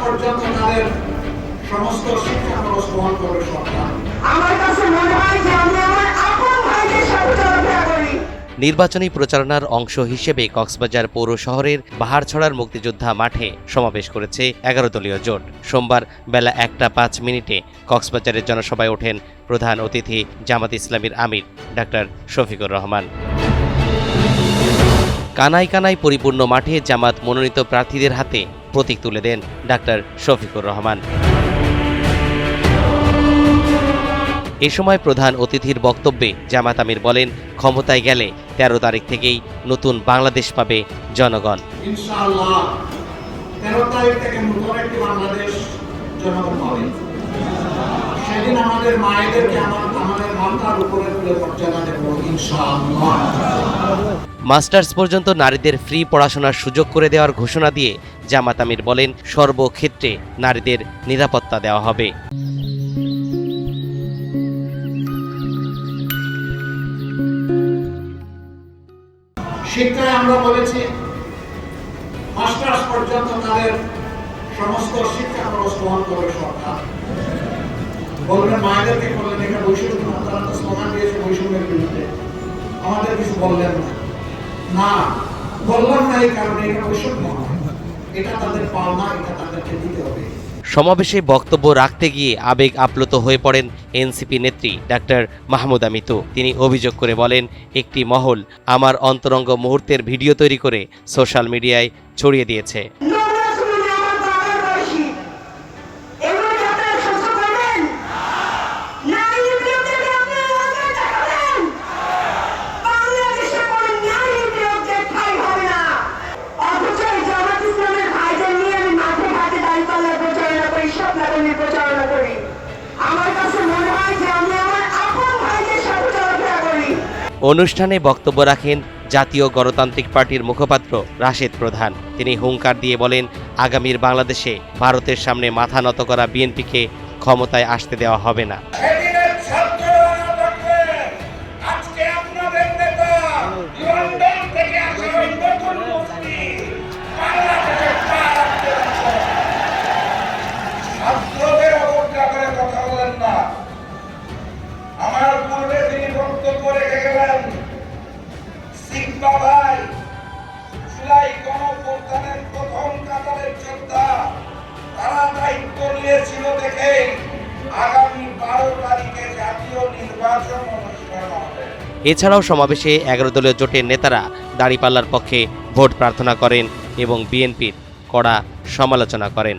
পর্যন্ত তাদের সমস্ত শিক্ষা খরচ বহন করবে সরকার। আমার কাছে মনে হয় যে আমি আমার আপন ভাইদের সাথে চলাফেরা করি। নির্বাচনী প্রচারণার অংশ হিসেবে কক্সবাজার পৌর শহরের বাহারছড়ার মুক্তিযোদ্ধা মাঠে সমাবেশ করেছে 11 দলীয় জোট। সোমবার বেলা 1:05 কক্সবাজারের জনসভায় ওঠেন প্রধান অতিথি জামাত ইসলামীর আমির ডাক্তার শফিকুর রহমান। কানায় কানায় পরিপূর্ণ মাঠে জামাত মনোনীত প্রার্থীদের হাতে প্রতীক তুলে দেন ডাক্তার শফিকুর রহমান। এ সময় প্রধান অতিথির বক্তব্যে জামাত আমির বলেন, ক্ষমতায় গেলে 13 তারিখ থেকেই নতুন বাংলাদেশ পাবে জনগণ। ইনশাআল্লাহ 13 তারিখ থেকে নতুন একটি বাংলাদেশ জনগণ পাবে। সেদিন আমাদের মায়েদেরকে আমাদের মাথার উপরে তুলে মর্যাদা দেব ইনশাআল্লাহ। মাস্টার্স পর্যন্ত নারীদের ফ্রি পড়াশোনার সুযোগ করে দেওয়ার ঘোষণা দিয়ে জামাত আমির বলেন, সর্বক্ষেত্রে নারীদের নিরাপত্তা দেওয়া হবে। শিক্ষায় আমরা বলেছি মাস্টার্স পর্যন্ত তাদের সমস্ত শিক্ষা খরচ বহন করবে সরকার। বলবেন মায়েদেরকে বললেন এটা বৈষম্য, তারা তো স্লোগান দিয়েছে বৈষম্যের বিরুদ্ধে, আমাদের কিছু বললেন না বললাম না এই কারণে এটা বৈষম্য নয়, এটা তাদের পাওনা, এটা তাদেরকে দিতে হবে। সমাবেশে বক্তব্য রাখতে গিয়ে আবেগ আপ্লুত হয়ে পড়েন এনসিপি নেত্রী ডাক্তার মাহমুদা মিতু। তিনি অভিযোগ করে বলেন, একটি মহল আমার অন্তরঙ্গ মুহূর্তের ভিডিও তৈরি করে সোশ্যাল মিডিয়ায় ছড়িয়ে দিয়েছে। অনুষ্ঠানে বক্তব্য রাখেন জাতীয় গণতান্ত্রিক পার্টির মুখপাত্র রাশেদ প্রধান। তিনি হুঙ্কার দিয়ে বলেন, আগামীর বাংলাদেশে ভারতের সামনে মাথা নত করা বিএনপিকে ক্ষমতায় আসতে দেওয়া হবে না। আমার পূর্বে তিনি বক্তব্য রেখে গেলেন, সিংবা ভাই জুলাই গণঅভ্যুত্থানের প্রথম কাতারের যোদ্ধা, তারা দায়িত্ব নিয়েছিল দেখে আগামী 12 তারিখে জাতীয় নির্বাচন অনুষ্ঠিত হবে। এছাড়াও সমাবেশে 11 দলীয় জোটের নেতারা দাঁড়িপাল্লার পক্ষে ভোট প্রার্থনা করেন এবং বিএনপির কড়া সমালোচনা করেন।